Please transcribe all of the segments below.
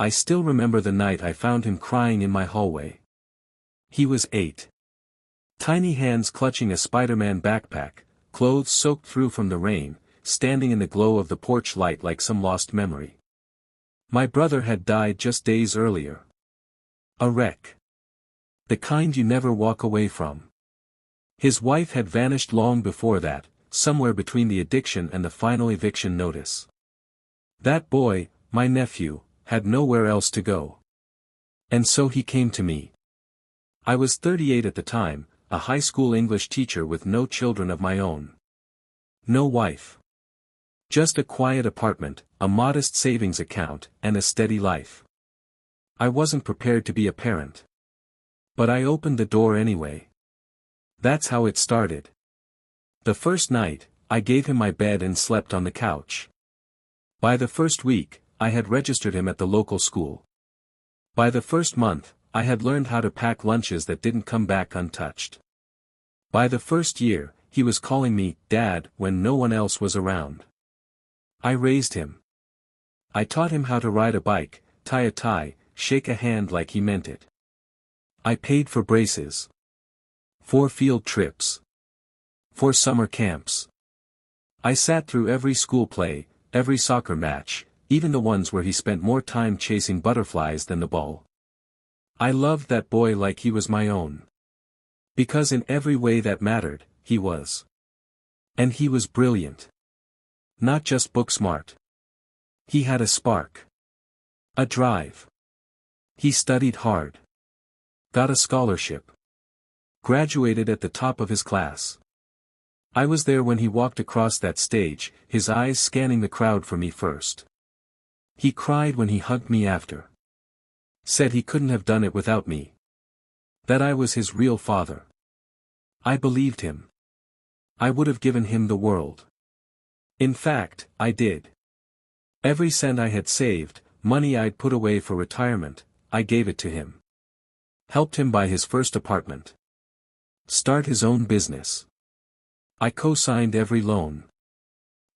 I still remember the night I found him crying in my hallway. He was 8. Tiny hands clutching a Spider-Man backpack, clothes soaked through from the rain, standing in the glow of the porch light like some lost memory. My brother had died just days earlier. A wreck. The kind you never walk away from. His wife had vanished long before that, somewhere between the addiction and the final eviction notice. That boy, my nephew, had nowhere else to go. And so he came to me. I was 38 at the time, a high school English teacher with no children of my own. No wife. Just a quiet apartment, a modest savings account, and a steady life. I wasn't prepared to be a parent. But I opened the door anyway. That's how it started. The first night, I gave him my bed and slept on the couch. By the first week, I had registered him at the local school. By the first month, I had learned how to pack lunches that didn't come back untouched. By the first year, he was calling me Dad when no one else was around. I raised him. I taught him how to ride a bike, tie a tie, shake a hand like he meant it. I paid for braces. For field trips. For summer camps. I sat through every school play, every soccer match, even the ones where he spent more time chasing butterflies than the ball. I loved that boy like he was my own. Because in every way that mattered, he was. And he was brilliant. Not just book smart. He had a spark. A drive. He studied hard. Got a scholarship. Graduated at the top of his class. I was there when he walked across that stage, his eyes scanning the crowd for me first. He cried when he hugged me after. Said he couldn't have done it without me. That I was his real father. I believed him. I would have given him the world. In fact, I did. Every cent I had saved, money I'd put away for retirement, I gave it to him. Helped him buy his first apartment. Start his own business. I co-signed every loan.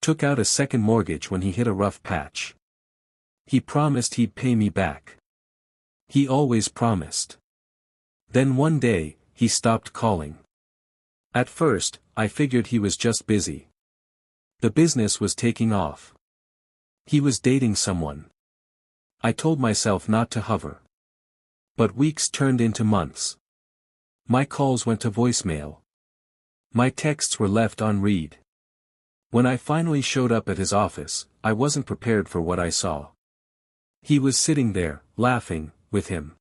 Took out a second mortgage when he hit a rough patch. He promised he'd pay me back. He always promised. Then one day, he stopped calling. At first, I figured he was just busy. The business was taking off. He was dating someone. I told myself not to hover. But weeks turned into months. My calls went to voicemail. My texts were left unread. When I finally showed up at his office, I wasn't prepared for what I saw. He was sitting there, laughing, with him.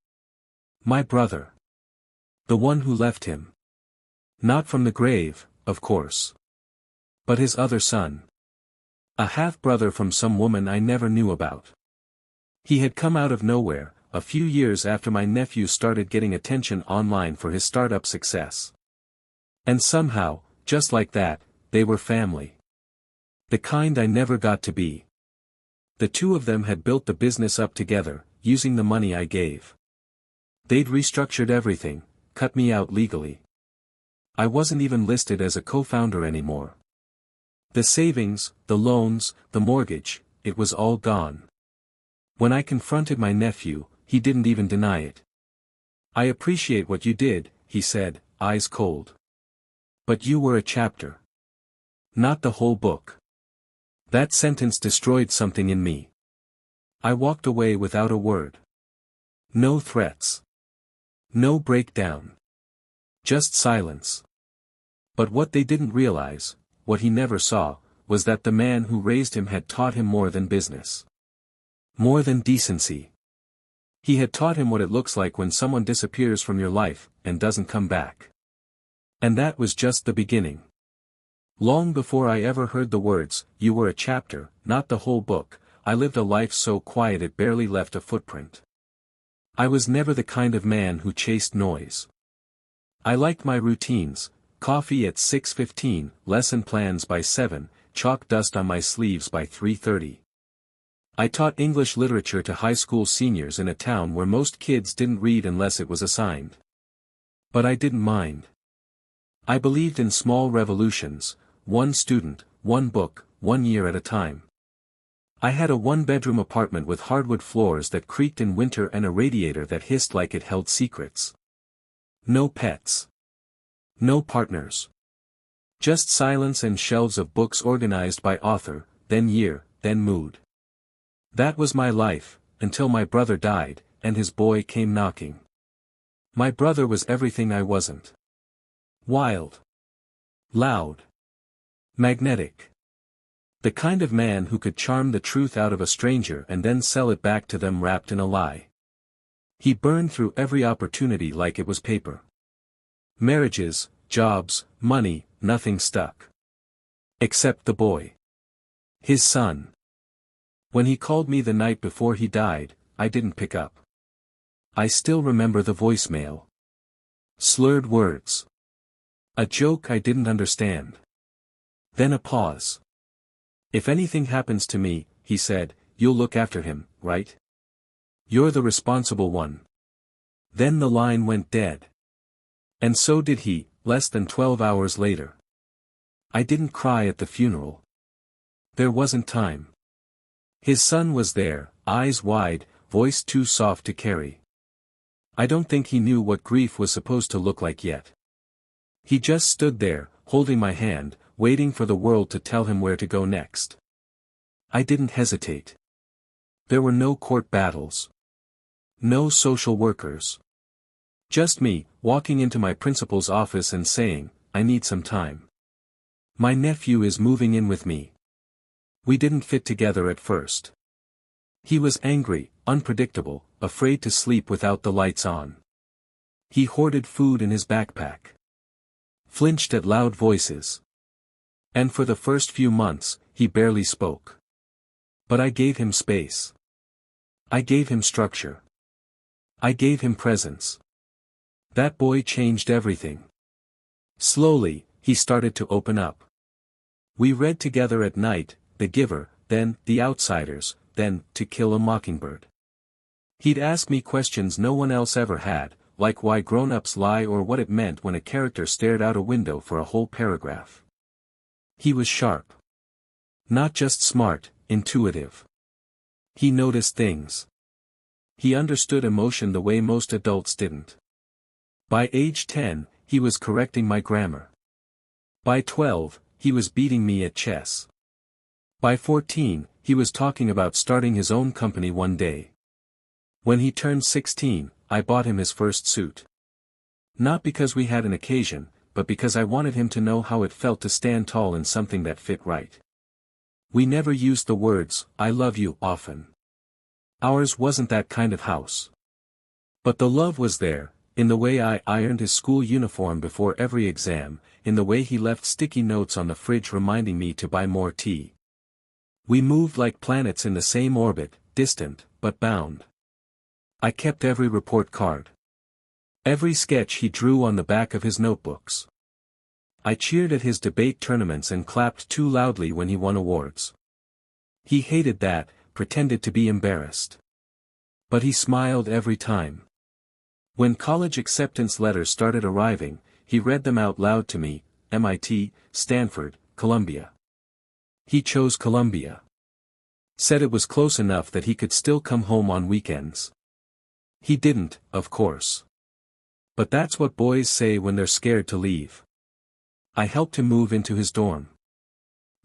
My brother. The one who left him. Not from the grave, of course. But his other son. A half-brother from some woman I never knew about. He had come out of nowhere, a few years after my nephew started getting attention online for his startup success. And somehow, just like that, they were family. The kind I never got to be. The two of them had built the business up together, using the money I gave. They'd restructured everything, cut me out legally. I wasn't even listed as a co-founder anymore. The savings, the loans, the mortgage, it was all gone. When I confronted my nephew, he didn't even deny it. I appreciate what you did, he said, eyes cold. But you were a chapter. Not the whole book. That sentence destroyed something in me. I walked away without a word. No threats. No breakdown. Just silence. But what they didn't realize, what he never saw, was that the man who raised him had taught him more than business. More than decency. He had taught him what it looks like when someone disappears from your life, and doesn't come back. And that was just the beginning. Long before I ever heard the words, "You were a chapter, not the whole book," I lived a life so quiet it barely left a footprint. I was never the kind of man who chased noise. I liked my routines: coffee at 6:15, lesson plans by 7, chalk dust on my sleeves by 3:30. I taught English literature to high school seniors in a town where most kids didn't read unless it was assigned. But I didn't mind. I believed in small revolutions, one student, one book, 1 year at a time. I had a one-bedroom apartment with hardwood floors that creaked in winter and a radiator that hissed like it held secrets. No pets. No partners. Just silence and shelves of books organized by author, then year, then mood. That was my life, until my brother died, and his boy came knocking. My brother was everything I wasn't. Wild. Loud. Magnetic. The kind of man who could charm the truth out of a stranger and then sell it back to them wrapped in a lie. He burned through every opportunity like it was paper. Marriages, jobs, money, nothing stuck. Except the boy. His son. When he called me the night before he died, I didn't pick up. I still remember the voicemail. Slurred words. A joke I didn't understand. Then a pause. If anything happens to me, he said, you'll look after him, right? You're the responsible one. Then the line went dead. And so did he, less than 12 hours later. I didn't cry at the funeral. There wasn't time. His son was there, eyes wide, voice too soft to carry. I don't think he knew what grief was supposed to look like yet. He just stood there, holding my hand, waiting for the world to tell him where to go next. I didn't hesitate. There were no court battles. No social workers. Just me, walking into my principal's office and saying, I need some time. My nephew is moving in with me. We didn't fit together at first. He was angry, unpredictable, afraid to sleep without the lights on. He hoarded food in his backpack. Flinched at loud voices. And for the first few months, he barely spoke. But I gave him space. I gave him structure. I gave him presence. That boy changed everything. Slowly, he started to open up. We read together at night, The Giver, then, The Outsiders, then, To Kill a Mockingbird. He'd ask me questions no one else ever had, like why grown-ups lie or what it meant when a character stared out a window for a whole paragraph. He was sharp. Not just smart, intuitive. He noticed things. He understood emotion the way most adults didn't. By age 10, he was correcting my grammar. By 12, he was beating me at chess. By 14, he was talking about starting his own company one day. When he turned 16, I bought him his first suit. Not because we had an occasion, but because I wanted him to know how it felt to stand tall in something that fit right. We never used the words, I love you, often. Ours wasn't that kind of house. But the love was there, in the way I ironed his school uniform before every exam, in the way he left sticky notes on the fridge reminding me to buy more tea. We moved like planets in the same orbit, distant, but bound. I kept every report card. Every sketch he drew on the back of his notebooks. I cheered at his debate tournaments and clapped too loudly when he won awards. He hated that, pretended to be embarrassed. But he smiled every time. When college acceptance letters started arriving, he read them out loud to me, MIT, Stanford, Columbia. He chose Columbia. Said it was close enough that he could still come home on weekends. He didn't, of course. But that's what boys say when they're scared to leave. I helped him move into his dorm.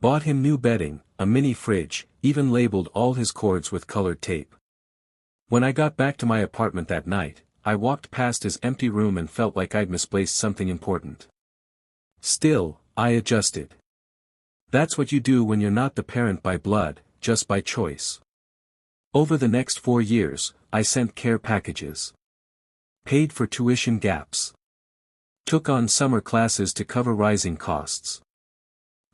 Bought him new bedding, a mini fridge, even labeled all his cords with colored tape. When I got back to my apartment that night, I walked past his empty room and felt like I'd misplaced something important. Still, I adjusted. That's what you do when you're not the parent by blood, just by choice. Over the next 4 years, I sent care packages. Paid for tuition gaps. Took on summer classes to cover rising costs.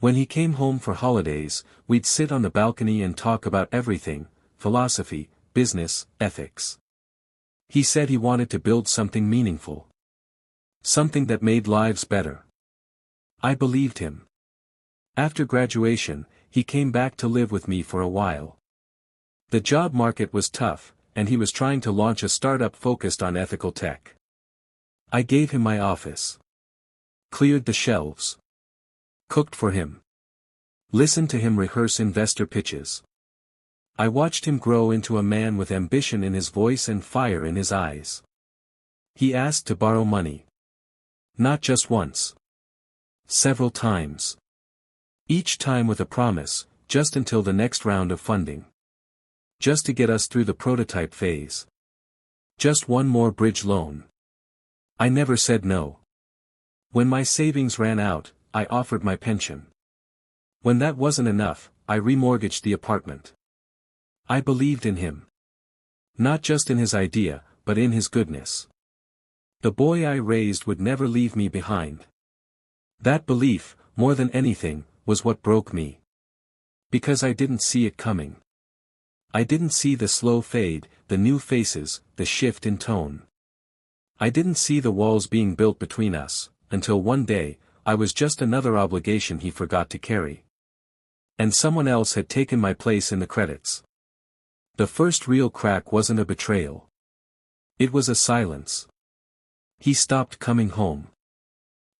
When he came home for holidays, we'd sit on the balcony and talk about everything, philosophy, business, ethics. He said he wanted to build something meaningful. Something that made lives better. I believed him. After graduation, he came back to live with me for a while. The job market was tough, and he was trying to launch a startup focused on ethical tech. I gave him my office. Cleared the shelves. Cooked for him. Listened to him rehearse investor pitches. I watched him grow into a man with ambition in his voice and fire in his eyes. He asked to borrow money. Not just once. Several times. Each time with a promise, just until the next round of funding. Just to get us through the prototype phase. Just one more bridge loan. I never said no. When my savings ran out, I offered my pension. When that wasn't enough, I remortgaged the apartment. I believed in him. Not just in his idea, but in his goodness. The boy I raised would never leave me behind. That belief, more than anything, was what broke me. Because I didn't see it coming. I didn't see the slow fade, the new faces, the shift in tone. I didn't see the walls being built between us, until one day, I was just another obligation he forgot to carry. And someone else had taken my place in the credits. The first real crack wasn't a betrayal. It was a silence. He stopped coming home.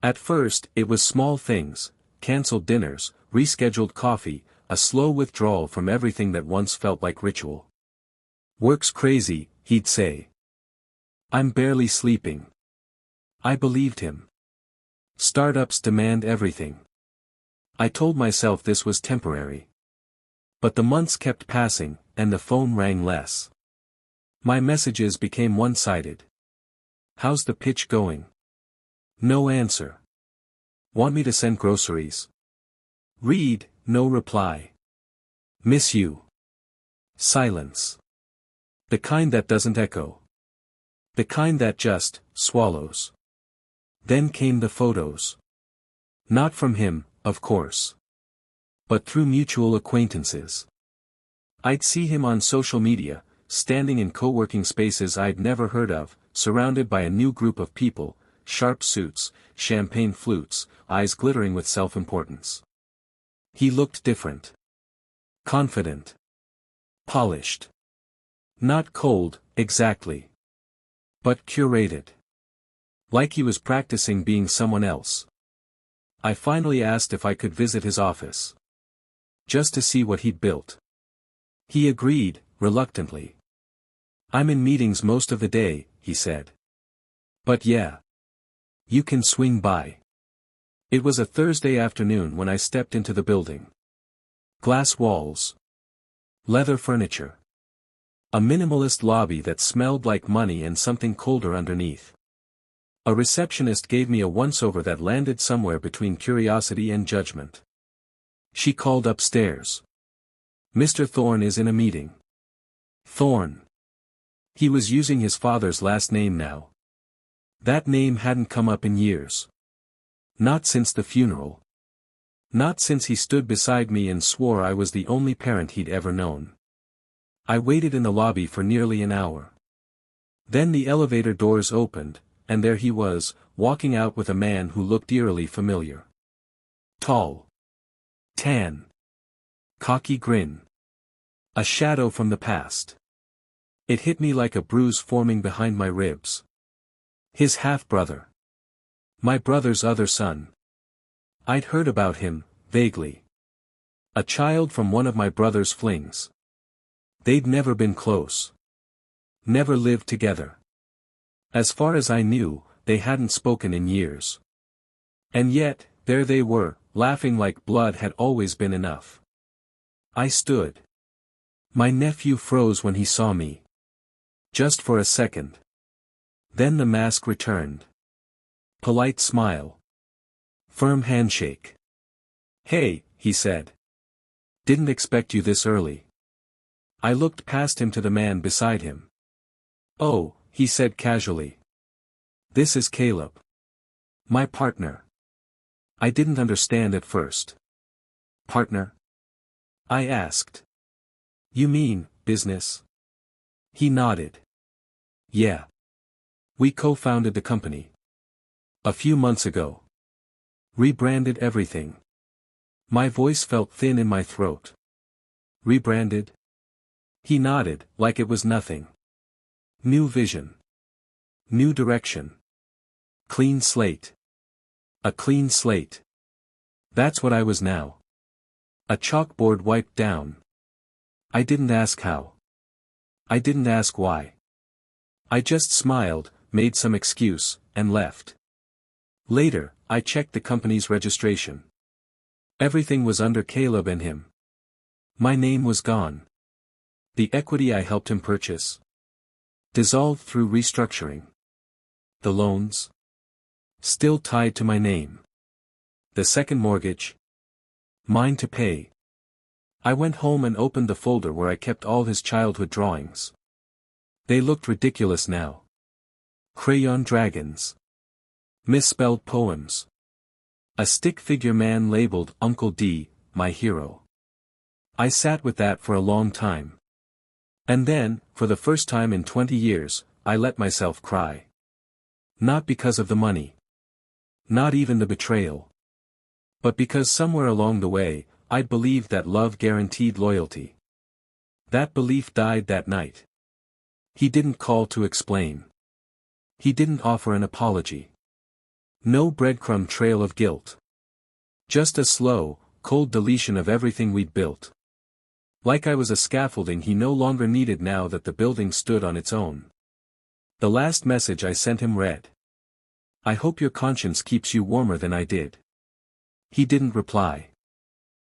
At first, it was small things, cancelled dinners, rescheduled coffee, a slow withdrawal from everything that once felt like ritual. Work's crazy, he'd say. I'm barely sleeping. I believed him. Startups demand everything. I told myself this was temporary. But the months kept passing, and the phone rang less. My messages became one-sided. How's the pitch going? No answer. Want me to send groceries? Read, no reply. Miss you. Silence. The kind that doesn't echo. The kind that just swallows. Then came the photos. Not from him, of course. But through mutual acquaintances. I'd see him on social media, standing in co-working spaces I'd never heard of, surrounded by a new group of people, sharp suits, champagne flutes, eyes glittering with self-importance. He looked different. Confident. Polished. Not cold, exactly. But curated. Like he was practicing being someone else. I finally asked if I could visit his office. Just to see what he'd built. He agreed, reluctantly. I'm in meetings most of the day, he said. But yeah. You can swing by. It was a Thursday afternoon when I stepped into the building. Glass walls. Leather furniture. A minimalist lobby that smelled like money and something colder underneath. A receptionist gave me a once-over that landed somewhere between curiosity and judgment. She called upstairs. Mr. Thorne is in a meeting. Thorne. He was using his father's last name now. That name hadn't come up in years. Not since the funeral. Not since he stood beside me and swore I was the only parent he'd ever known. I waited in the lobby for nearly an hour. Then the elevator doors opened, and there he was, walking out with a man who looked eerily familiar. Tall. Tan. Cocky grin. A shadow from the past. It hit me like a bruise forming behind my ribs. His half-brother. My brother's other son. I'd heard about him, vaguely. A child from one of my brother's flings. They'd never been close. Never lived together. As far as I knew, they hadn't spoken in years. And yet, there they were, laughing like blood had always been enough. I stood. My nephew froze when he saw me. Just for a second. Then the mask returned. Polite smile. Firm handshake. Hey, he said. Didn't expect you this early. I looked past him to the man beside him. Oh, he said casually. This is Caleb. My partner. I didn't understand at first. Partner? I asked. You mean, business? He nodded. Yeah. We co-founded the company. A few months ago. Rebranded everything. My voice felt thin in my throat. Rebranded? He nodded, like it was nothing. New vision. New direction. Clean slate. A clean slate. That's what I was now. A chalkboard wiped down. I didn't ask how. I didn't ask why. I just smiled, made some excuse, and left. Later, I checked the company's registration. Everything was under Caleb and him. My name was gone. The equity I helped him purchase dissolved through restructuring. The loans still tied to my name. The second mortgage mine to pay. I went home and opened the folder where I kept all his childhood drawings. They looked ridiculous now. Crayon dragons. Misspelled poems. A stick figure man labeled Uncle D, my hero. I sat with that for a long time. And then, for the first time in 20 years, I let myself cry. Not because of the money. Not even the betrayal. But because somewhere along the way, I'd believed that love guaranteed loyalty. That belief died that night. He didn't call to explain. He didn't offer an apology. No breadcrumb trail of guilt. Just a slow, cold deletion of everything we'd built. Like I was a scaffolding he no longer needed now that the building stood on its own. The last message I sent him read. I hope your conscience keeps you warmer than I did. He didn't reply.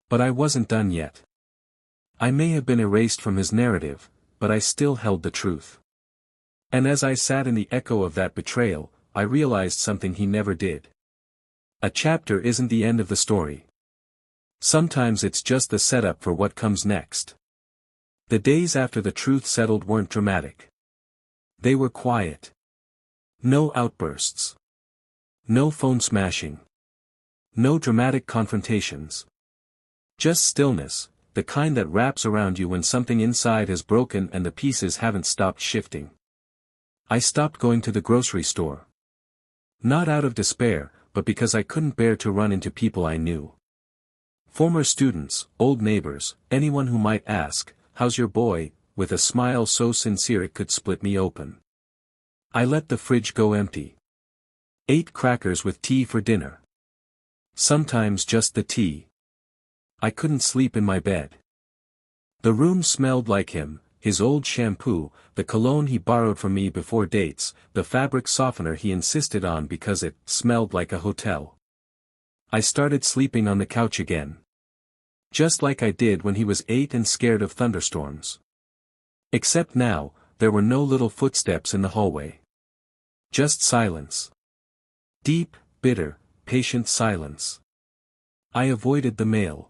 But I wasn't done yet. I may have been erased from his narrative, but I still held the truth. And as I sat in the echo of that betrayal, I realized something he never did. A chapter isn't the end of the story. Sometimes it's just the setup for what comes next. The days after the truth settled weren't dramatic. They were quiet. No outbursts. No phone smashing. No dramatic confrontations. Just stillness, the kind that wraps around you when something inside has broken and the pieces haven't stopped shifting. I stopped going to the grocery store. Not out of despair, but because I couldn't bear to run into people I knew. Former students, old neighbors, anyone who might ask, "How's your boy?" with a smile so sincere it could split me open. I let the fridge go empty. Ate crackers with tea for dinner. Sometimes just the tea. I couldn't sleep in my bed. The room smelled like him, his old shampoo, the cologne he borrowed from me before dates, the fabric softener he insisted on because it smelled like a hotel. I started sleeping on the couch again. Just like I did when he was 8 and scared of thunderstorms. Except now, there were no little footsteps in the hallway. Just silence. Deep, bitter, patient silence. I avoided the mail.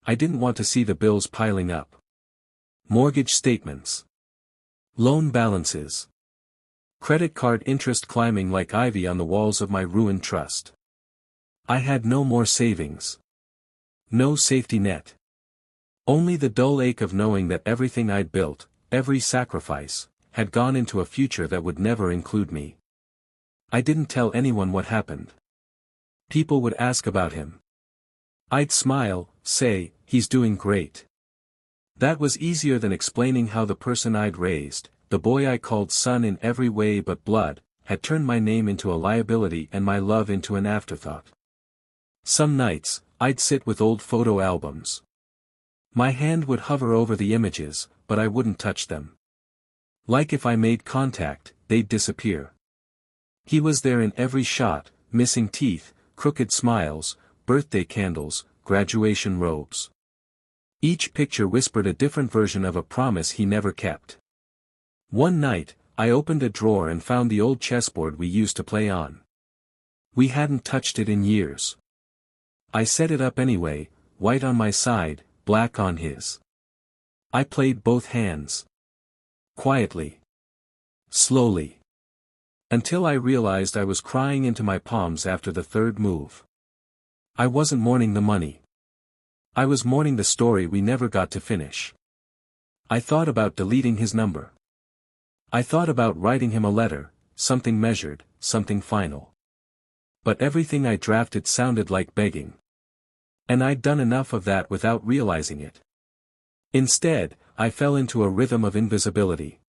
I didn't want to see the bills piling up. Mortgage statements. Loan balances. Credit card interest climbing like ivy on the walls of my ruined trust. I had no more savings. No safety net. Only the dull ache of knowing that everything I'd built, every sacrifice, had gone into a future that would never include me. I didn't tell anyone what happened. People would ask about him. I'd smile, say, "He's doing great." That was easier than explaining how the person I'd raised, the boy I called son in every way but blood, had turned my name into a liability and my love into an afterthought. Some nights, I'd sit with old photo albums. My hand would hover over the images, but I wouldn't touch them. Like if I made contact, they'd disappear. He was there in every shot, missing teeth, crooked smiles, birthday candles, graduation robes. Each picture whispered a different version of a promise he never kept. One night, I opened a drawer and found the old chessboard we used to play on. We hadn't touched it in years. I set it up anyway, white on my side, black on his. I played both hands. Quietly. Slowly. Until I realized I was crying into my palms after the third move. I wasn't mourning the money. I was mourning the story we never got to finish. I thought about deleting his number. I thought about writing him a letter, something measured, something final. But everything I drafted sounded like begging. And I'd done enough of that without realizing it. Instead, I fell into a rhythm of invisibility.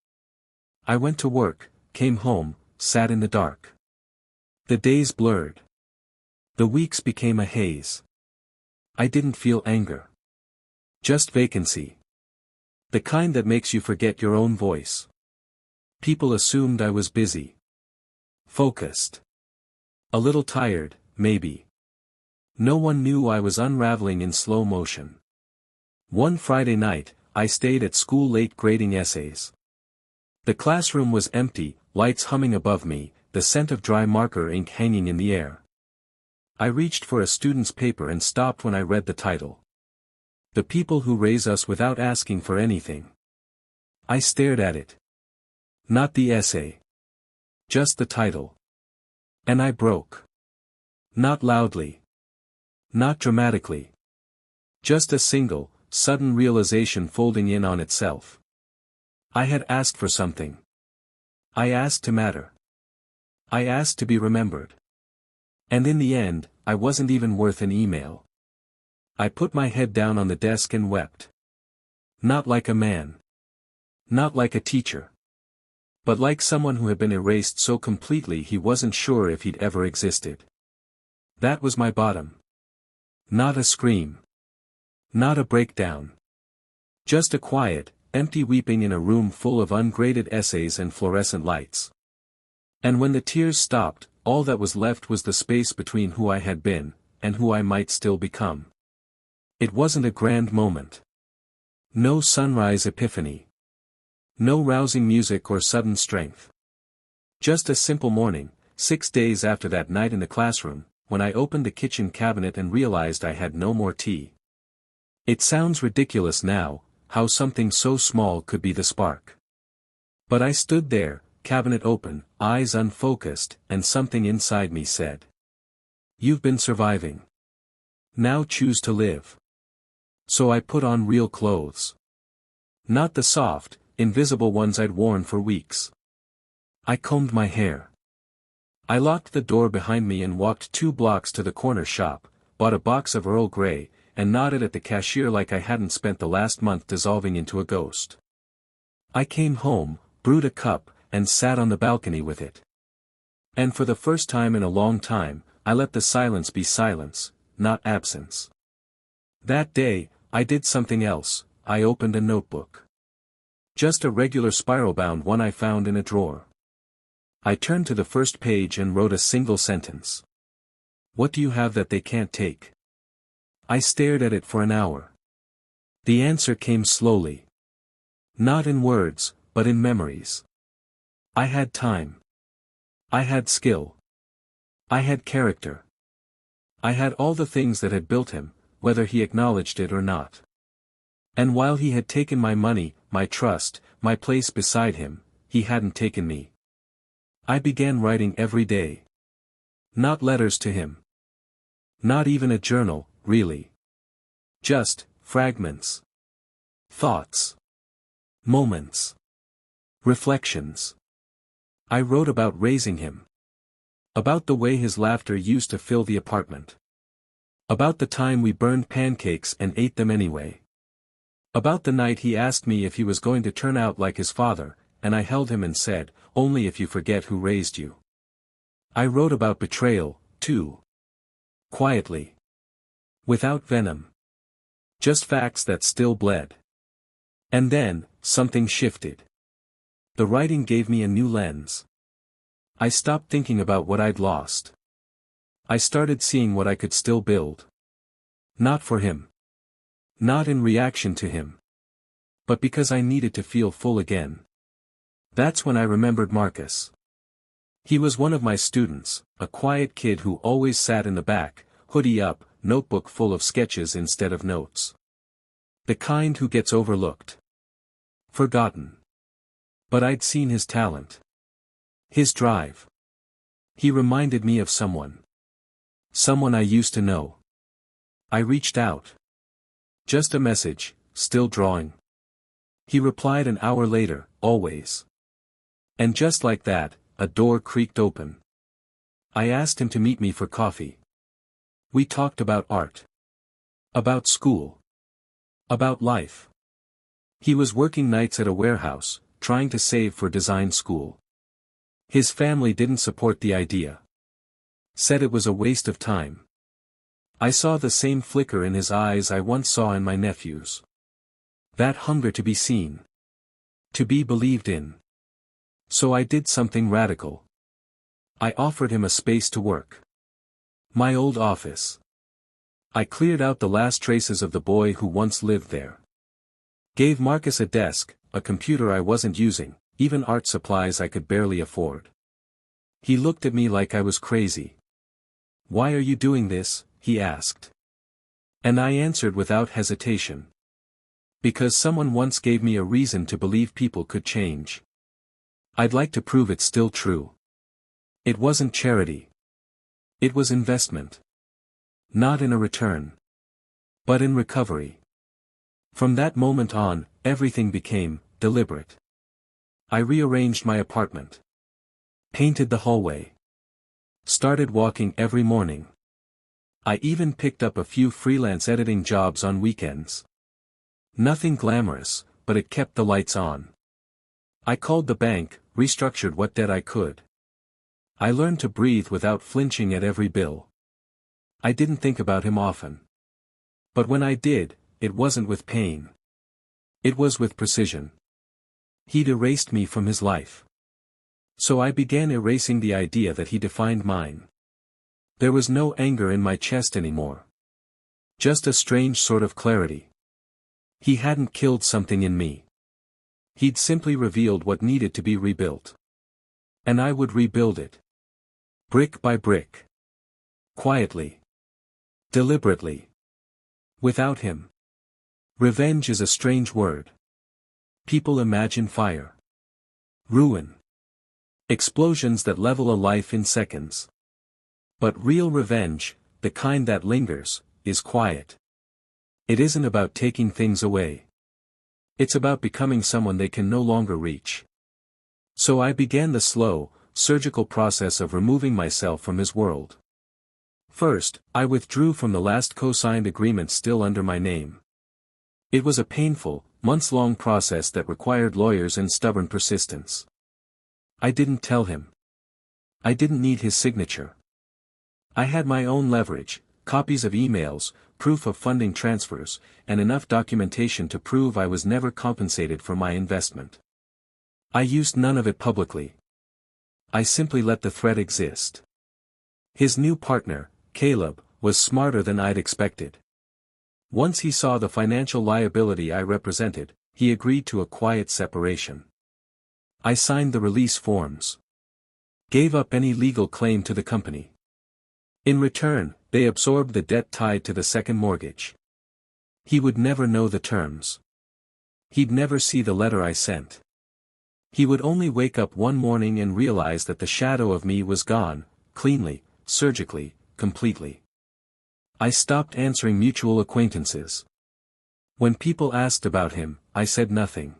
I went to work, came home, sat in the dark. The days blurred. The weeks became a haze. I didn't feel anger. Just vacancy. The kind that makes you forget your own voice. People assumed I was busy. Focused. A little tired, maybe. No one knew I was unraveling in slow motion. One Friday night, I stayed at school late grading essays. The classroom was empty, lights humming above me, the scent of dry marker ink hanging in the air. I reached for a student's paper and stopped when I read the title. The People Who Raise Us Without Asking for Anything. I stared at it. Not the essay. Just the title. And I broke. Not loudly. Not dramatically. Just a single, sudden realization folding in on itself. I had asked for something. I asked to matter. I asked to be remembered. And in the end, I wasn't even worth an email. I put my head down on the desk and wept. Not like a man. Not like a teacher. But like someone who had been erased so completely he wasn't sure if he'd ever existed. That was my bottom. Not a scream. Not a breakdown. Just a quiet, empty weeping in a room full of ungraded essays and fluorescent lights. And when the tears stopped, all that was left was the space between who I had been, and who I might still become. It wasn't a grand moment. No sunrise epiphany. No rousing music or sudden strength. Just a simple morning, 6 days after that night in the classroom, when I opened the kitchen cabinet and realized I had no more tea. It sounds ridiculous now, how something so small could be the spark. But I stood there, cabinet open, eyes unfocused, and something inside me said. You've been surviving. Now choose to live. So I put on real clothes. Not the soft, invisible ones I'd worn for weeks. I combed my hair. I locked the door behind me and walked 2 blocks to the corner shop, bought a box of Earl Grey, and nodded at the cashier like I hadn't spent the last month dissolving into a ghost. I came home, brewed a cup, and sat on the balcony with it. And for the first time in a long time, I let the silence be silence, not absence. That day, I did something else. I opened a notebook. Just a regular spiral-bound one I found in a drawer. I turned to the first page and wrote a single sentence. What do you have that they can't take? I stared at it for an hour. The answer came slowly. Not in words, but in memories. I had time. I had skill. I had character. I had all the things that had built him, whether he acknowledged it or not. And while he had taken my money, my trust, my place beside him, he hadn't taken me. I began writing every day. Not letters to him. Not even a journal, really. Just fragments. Thoughts. Moments. Reflections. I wrote about raising him. About the way his laughter used to fill the apartment. About the time we burned pancakes and ate them anyway. About the night he asked me if he was going to turn out like his father, and I held him and said, only if you forget who raised you. I wrote about betrayal, too. Quietly. Without venom. Just facts that still bled. And then, something shifted. The writing gave me a new lens. I stopped thinking about what I'd lost. I started seeing what I could still build. Not for him. Not in reaction to him. But because I needed to feel full again. That's when I remembered Marcus. He was one of my students, a quiet kid who always sat in the back, hoodie up, notebook full of sketches instead of notes. The kind who gets overlooked. Forgotten. But I'd seen his talent. His drive. He reminded me of someone. Someone I used to know. I reached out. Just a message, still drawing. He replied an hour later, always. And just like that, a door creaked open. I asked him to meet me for coffee. We talked about art. About school. About life. He was working nights at a warehouse, trying to save for design school. His family didn't support the idea. Said it was a waste of time. I saw the same flicker in his eyes I once saw in my nephew's. That hunger to be seen. To be believed in. So I did something radical. I offered him a space to work. My old office. I cleared out the last traces of the boy who once lived there. Gave Marcus a desk, a computer I wasn't using, even art supplies I could barely afford. He looked at me like I was crazy. "Why are you doing this?" he asked. And I answered without hesitation. Because someone once gave me a reason to believe people could change. I'd like to prove it's still true. It wasn't charity. It was investment. Not in a return. But in recovery. From that moment on, everything became deliberate. I rearranged my apartment. Painted the hallway. Started walking every morning. I even picked up a few freelance editing jobs on weekends. Nothing glamorous, but it kept the lights on. I called the bank, restructured what debt I could. I learned to breathe without flinching at every bill. I didn't think about him often. But when I did, it wasn't with pain. It was with precision. He'd erased me from his life. So I began erasing the idea that he defined mine. There was no anger in my chest anymore. Just a strange sort of clarity. He hadn't killed something in me. He'd simply revealed what needed to be rebuilt. And I would rebuild it. Brick by brick. Quietly. Deliberately. Without him. Revenge is a strange word. People imagine fire. Ruin. Explosions that level a life in seconds. But real revenge, the kind that lingers, is quiet. It isn't about taking things away. It's about becoming someone they can no longer reach. So I began the slow, surgical process of removing myself from his world. First, I withdrew from the last co-signed agreement still under my name. It was a painful, months-long process that required lawyers and stubborn persistence. I didn't tell him. I didn't need his signature. I had my own leverage, copies of emails, proof of funding transfers, and enough documentation to prove I was never compensated for my investment. I used none of it publicly. I simply let the threat exist. His new partner, Caleb, was smarter than I'd expected. Once he saw the financial liability I represented, he agreed to a quiet separation. I signed the release forms. Gave up any legal claim to the company. In return, they absorbed the debt tied to the second mortgage. He would never know the terms. He'd never see the letter I sent. He would only wake up one morning and realize that the shadow of me was gone, cleanly, surgically, completely. I stopped answering mutual acquaintances. When people asked about him, I said nothing.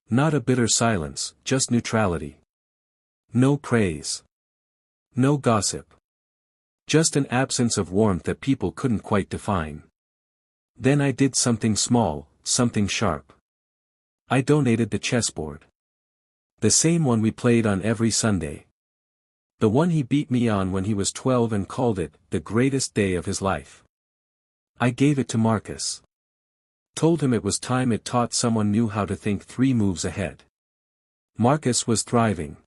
Not a bitter silence, just neutrality. No praise. No gossip. Just an absence of warmth that people couldn't quite define. Then I did something small, something sharp. I donated the chessboard. The same one we played on every Sunday. The one he beat me on when he was 12 and called it the greatest day of his life. I gave it to Marcus. Told him it was time it taught someone new how to think 3 moves ahead. Marcus was thriving.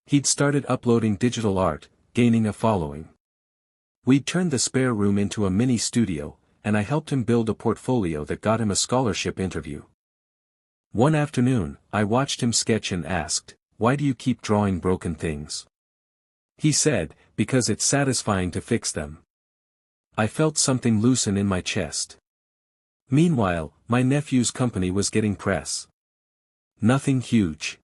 He'd started uploading digital art, gaining a following. We'd turned the spare room into a mini studio, and I helped him build a portfolio that got him a scholarship interview. One afternoon, I watched him sketch and asked, "Why do you keep drawing broken things?" He said, "Because it's satisfying to fix them." I felt something loosen in my chest. Meanwhile, my nephew's company was getting press. Nothing huge.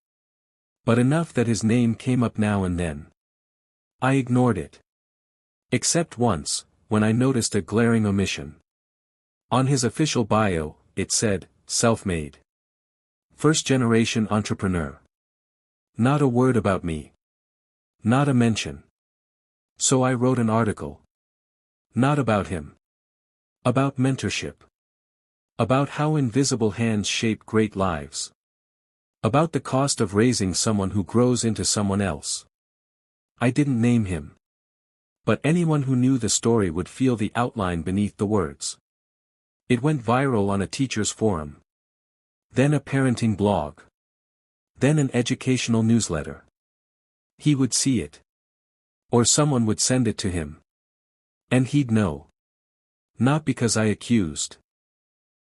But enough that his name came up now and then. I ignored it. Except once, when I noticed a glaring omission. On his official bio, it said, "Self-made. First-generation entrepreneur." Not a word about me. Not a mention. So I wrote an article. Not about him. About mentorship. About how invisible hands shape great lives. About the cost of raising someone who grows into someone else. I didn't name him. But anyone who knew the story would feel the outline beneath the words. It went viral on a teacher's forum. Then a parenting blog. Then an educational newsletter. He would see it. Or someone would send it to him. And he'd know. Not because I accused.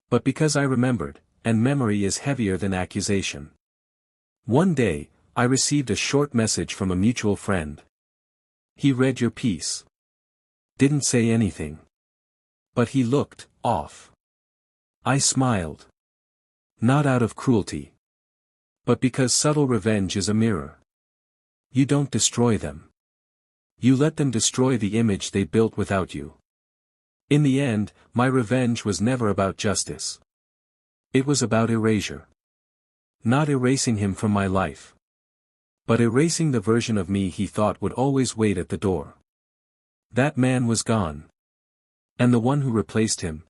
But because I remembered, and memory is heavier than accusation. One day, I received a short message from a mutual friend. He read your piece. Didn't say anything. But he looked off. I smiled. Not out of cruelty. But because subtle revenge is a mirror. You don't destroy them. You let them destroy the image they built without you. In the end, my revenge was never about justice. It was about erasure. Not erasing him from my life. But erasing the version of me he thought would always wait at the door. That man was gone. And the one who replaced him.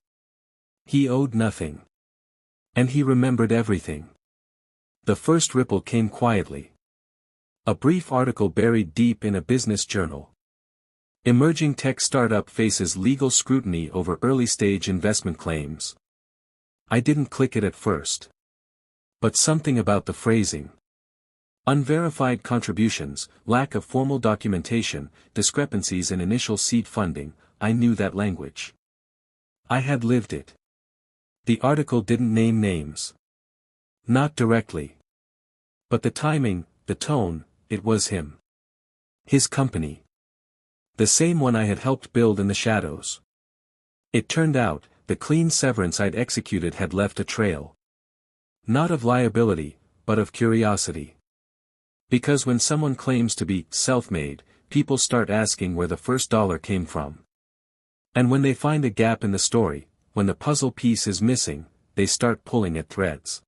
He owed nothing. And he remembered everything. The first ripple came quietly. A brief article buried deep in a business journal. Emerging tech startup faces legal scrutiny over early-stage investment claims. I didn't click it at first. But something about the phrasing. Unverified contributions, lack of formal documentation, discrepancies in initial seed funding, I knew that language. I had lived it. The article didn't name names. Not directly. But the timing, the tone, it was him. His company. The same one I had helped build in the shadows. It turned out, the clean severance I'd executed had left a trail. Not of liability, but of curiosity. Because when someone claims to be self-made, people start asking where the first dollar came from. And when they find a gap in the story, when the puzzle piece is missing, they start pulling at threads.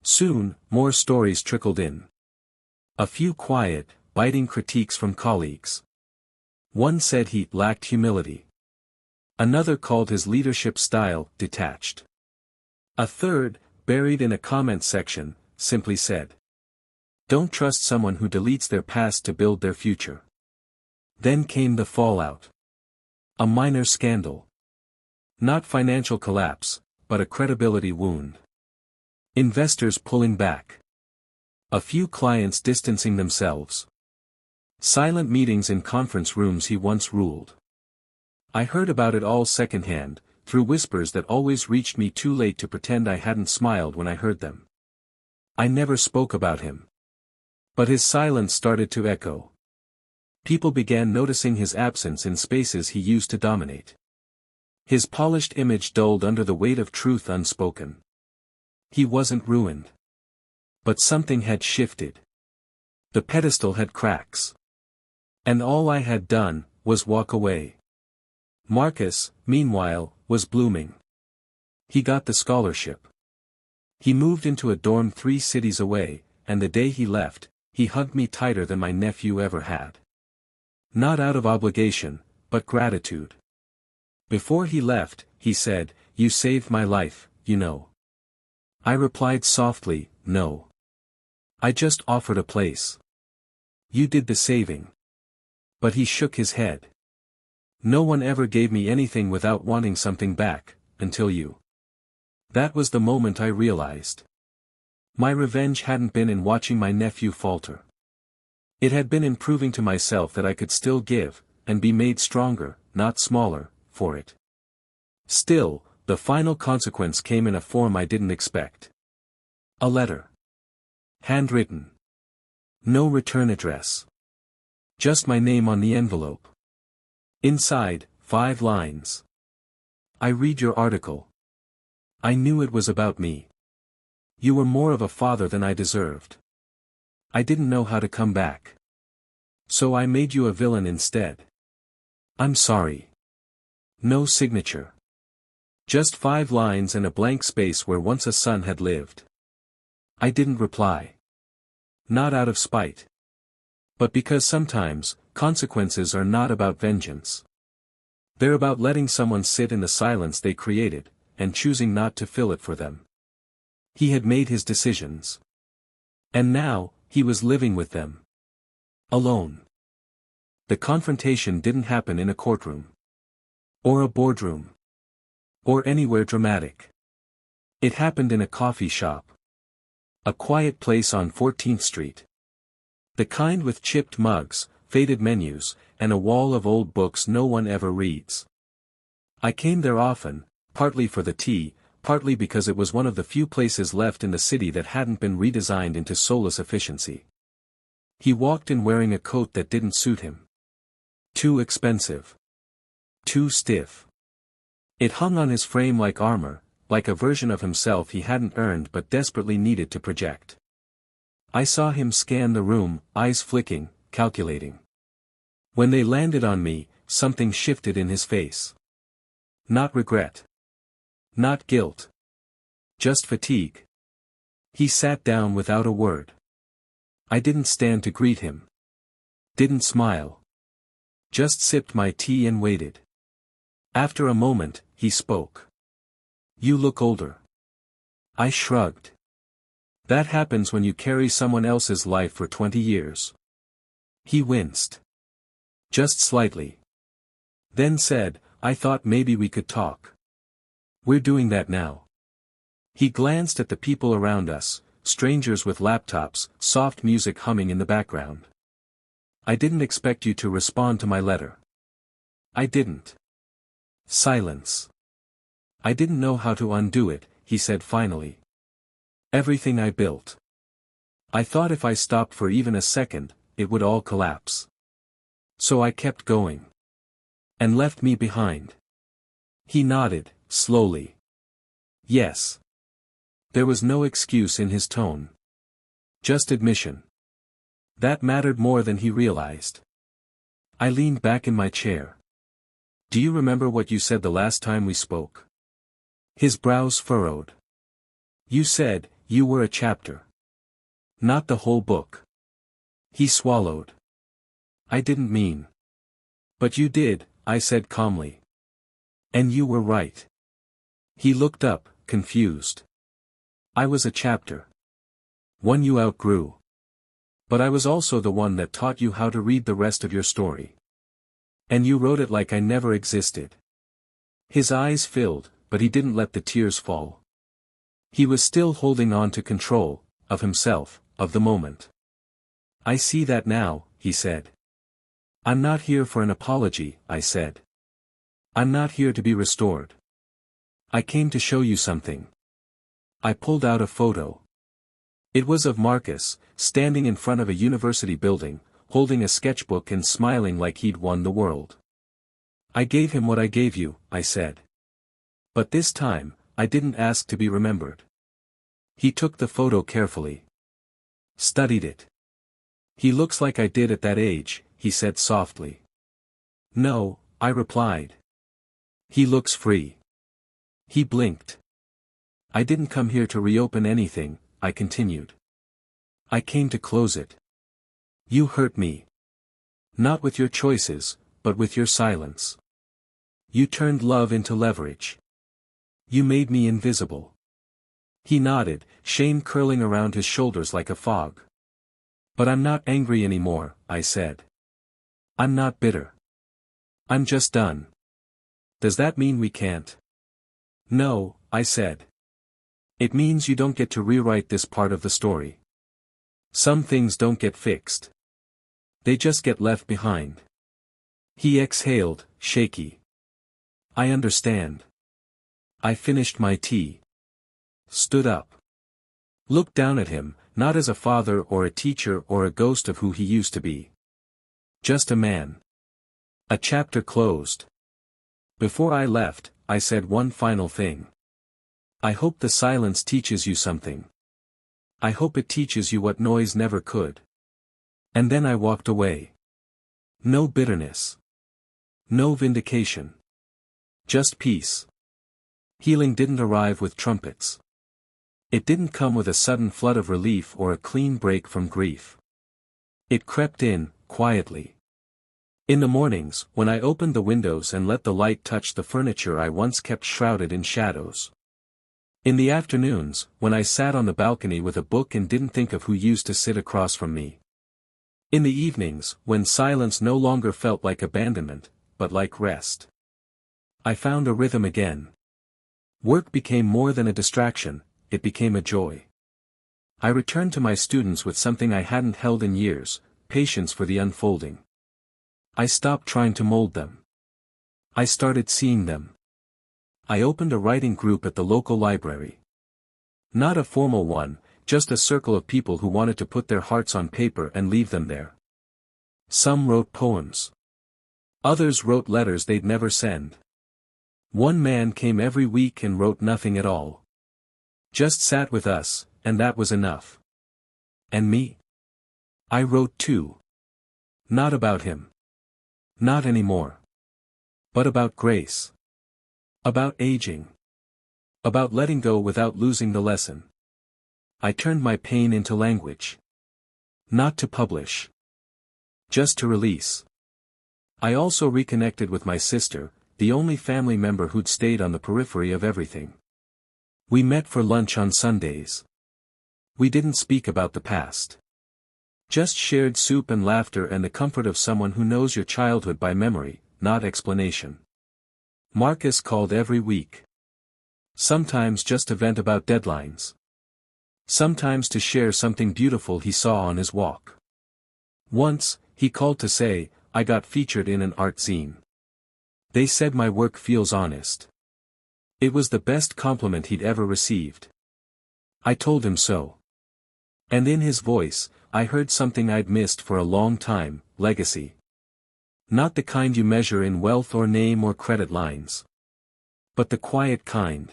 Soon, more stories trickled in. A few quiet, biting critiques from colleagues. One said he lacked humility. Another called his leadership style detached. A third, buried in a comment section, simply said, "Don't trust someone who deletes their past to build their future." Then came the fallout. A minor scandal. Not financial collapse, but a credibility wound. Investors pulling back. A few clients distancing themselves. Silent meetings in conference rooms he once ruled. I heard about it all secondhand, through whispers that always reached me too late to pretend I hadn't smiled when I heard them. I never spoke about him. But his silence started to echo. People began noticing his absence in spaces he used to dominate. His polished image dulled under the weight of truth unspoken. He wasn't ruined. But something had shifted. The pedestal had cracks. And all I had done, was walk away. Marcus, meanwhile, was blooming. He got the scholarship. He moved into a dorm 3 cities away, and the day he left, he hugged me tighter than my nephew ever had. Not out of obligation, but gratitude. Before he left, he said, "You saved my life, you know." I replied softly, "No. I just offered a place. You did the saving." But he shook his head. "No one ever gave me anything without wanting something back, until you." That was the moment I realized. My revenge hadn't been in watching my nephew falter. It had been in proving to myself that I could still give, and be made stronger, not smaller, for it. Still, the final consequence came in a form I didn't expect. A letter. Handwritten. No return address. Just my name on the envelope. Inside, 5 lines. "I read your article. I knew it was about me. You were more of a father than I deserved. I didn't know how to come back. So I made you a villain instead. I'm sorry." No signature. Just 5 lines and a blank space where once a son had lived. I didn't reply. Not out of spite. But because sometimes, consequences are not about vengeance. They're about letting someone sit in the silence they created, and choosing not to fill it for them. He had made his decisions. And now, he was living with them. Alone. The confrontation didn't happen in a courtroom. Or a boardroom. Or anywhere dramatic. It happened in a coffee shop. A quiet place on 14th Street. The kind with chipped mugs, faded menus, and a wall of old books no one ever reads. I came there often, partly for the tea, partly because it was one of the few places left in the city that hadn't been redesigned into soulless efficiency. He walked in wearing a coat that didn't suit him. Too expensive. Too stiff. It hung on his frame like armor, like a version of himself he hadn't earned but desperately needed to project. I saw him scan the room, eyes flicking, calculating. When they landed on me, something shifted in his face. Not regret. Not guilt. Just fatigue. He sat down without a word. I didn't stand to greet him. Didn't smile. Just sipped my tea and waited. After a moment, he spoke. "You look older." I shrugged. That happens when you carry someone else's life for 20 years. He winced. Just slightly. Then said, "I thought maybe we could talk." "We're doing that now." He glanced at the people around us, strangers with laptops, soft music humming in the background. "I didn't expect you to respond to my letter." I didn't. Silence. "I didn't know how to undo it," he said finally. "Everything I built. I thought if I stopped for even a second, it would all collapse. So I kept going. And left me behind." He nodded, slowly. Yes. There was no excuse in his tone. Just admission. That mattered more than he realized. I leaned back in my chair. "Do you remember what you said the last time we spoke?" His brows furrowed. "You said, you were a chapter. Not the whole book." He swallowed. "I didn't mean." "But you did," I said calmly. "And you were right." He looked up, confused. "I was a chapter. One you outgrew. But I was also the one that taught you how to read the rest of your story. And you wrote it like I never existed." His eyes filled, but he didn't let the tears fall. He was still holding on to control, of himself, of the moment. "I see that now," he said. "I'm not here for an apology," I said. "I'm not here to be restored. I came to show you something." I pulled out a photo. It was of Marcus, standing in front of a university building, holding a sketchbook and smiling like he'd won the world. "I gave him what I gave you," I said. "But this time, I didn't ask to be remembered." He took the photo carefully. Studied it. "He looks like I did at that age," he said softly. "No," I replied. "He looks free." He blinked. "I didn't come here to reopen anything," I continued. "I came to close it. You hurt me. Not with your choices, but with your silence. You turned love into leverage. You made me invisible." He nodded, shame curling around his shoulders like a fog. "But I'm not angry anymore," I said. "I'm not bitter. I'm just done." "Does that mean we can't?" "No," I said. "It means you don't get to rewrite this part of the story. Some things don't get fixed. They just get left behind." He exhaled, shaky. "I understand." I finished my tea. Stood up. Looked down at him, not as a father or a teacher or a ghost of who he used to be. Just a man. A chapter closed. Before I left, I said one final thing. "I hope the silence teaches you something. I hope it teaches you what noise never could." And then I walked away. No bitterness. No vindication. Just peace. Healing didn't arrive with trumpets. It didn't come with a sudden flood of relief or a clean break from grief. It crept in, quietly. In the mornings, when I opened the windows and let the light touch the furniture I once kept shrouded in shadows. In the afternoons, when I sat on the balcony with a book and didn't think of who used to sit across from me. In the evenings, when silence no longer felt like abandonment, but like rest. I found a rhythm again. Work became more than a distraction, it became a joy. I returned to my students with something I hadn't held in years, patience for the unfolding. I stopped trying to mold them. I started seeing them. I opened a writing group at the local library. Not a formal one, just a circle of people who wanted to put their hearts on paper and leave them there. Some wrote poems. Others wrote letters they'd never send. One man came every week and wrote nothing at all. Just sat with us, and that was enough. And me? I wrote too. Not about him. Not anymore. But about grace. About aging. About letting go without losing the lesson. I turned my pain into language. Not to publish. Just to release. I also reconnected with my sister, the only family member who'd stayed on the periphery of everything. We met for lunch on Sundays. We didn't speak about the past. Just shared soup and laughter and the comfort of someone who knows your childhood by memory, not explanation. Marcus called every week. Sometimes just to vent about deadlines. Sometimes to share something beautiful he saw on his walk. Once, he called to say, I got featured in an art zine. They said my work feels honest. It was the best compliment he'd ever received. I told him so. And in his voice, I heard something I'd missed for a long time, legacy. Not the kind you measure in wealth or name or credit lines. But the quiet kind.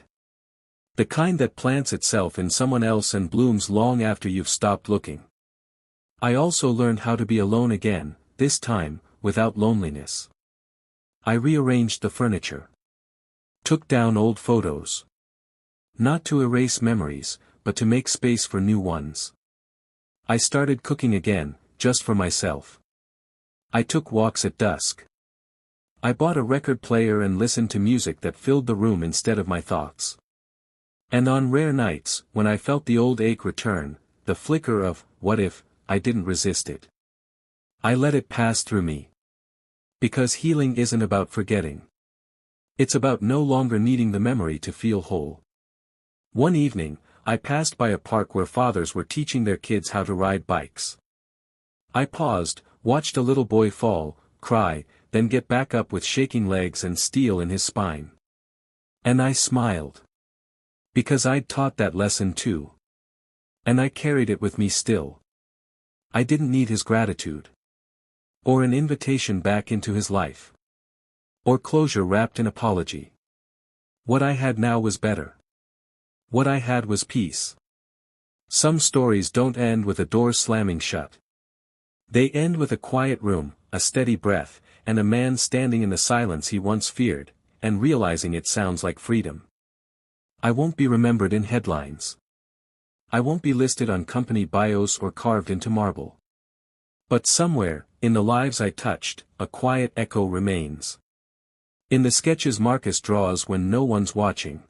The kind that plants itself in someone else and blooms long after you've stopped looking. I also learned how to be alone again, this time, without loneliness. I rearranged the furniture. Took down old photos. Not to erase memories, but to make space for new ones. I started cooking again, just for myself. I took walks at dusk. I bought a record player and listened to music that filled the room instead of my thoughts. And on rare nights, when I felt the old ache return, the flicker of, what if, I didn't resist it. I let it pass through me. Because healing isn't about forgetting. It's about no longer needing the memory to feel whole. One evening, I passed by a park where fathers were teaching their kids how to ride bikes. I paused, watched a little boy fall, cry, then get back up with shaking legs and steel in his spine. And I smiled. Because I'd taught that lesson too. And I carried it with me still. I didn't need his gratitude. Or an invitation back into his life. Or closure wrapped in apology. What I had now was better. What I had was peace. Some stories don't end with a door slamming shut. They end with a quiet room, a steady breath, and a man standing in the silence he once feared, and realizing it sounds like freedom. I won't be remembered in headlines. I won't be listed on company bios or carved into marble. But somewhere, in the lives I touched, a quiet echo remains. In the sketches Marcus draws when no one's watching.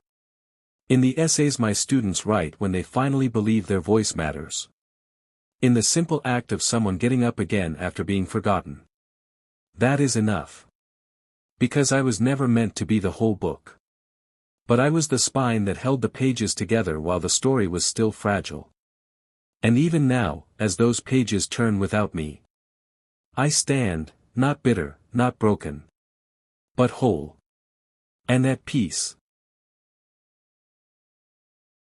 In the essays my students write when they finally believe their voice matters. In the simple act of someone getting up again after being forgotten. That is enough. Because I was never meant to be the whole book. But I was the spine that held the pages together while the story was still fragile. And even now, as those pages turn without me, I stand, not bitter, not broken, but whole. And at peace.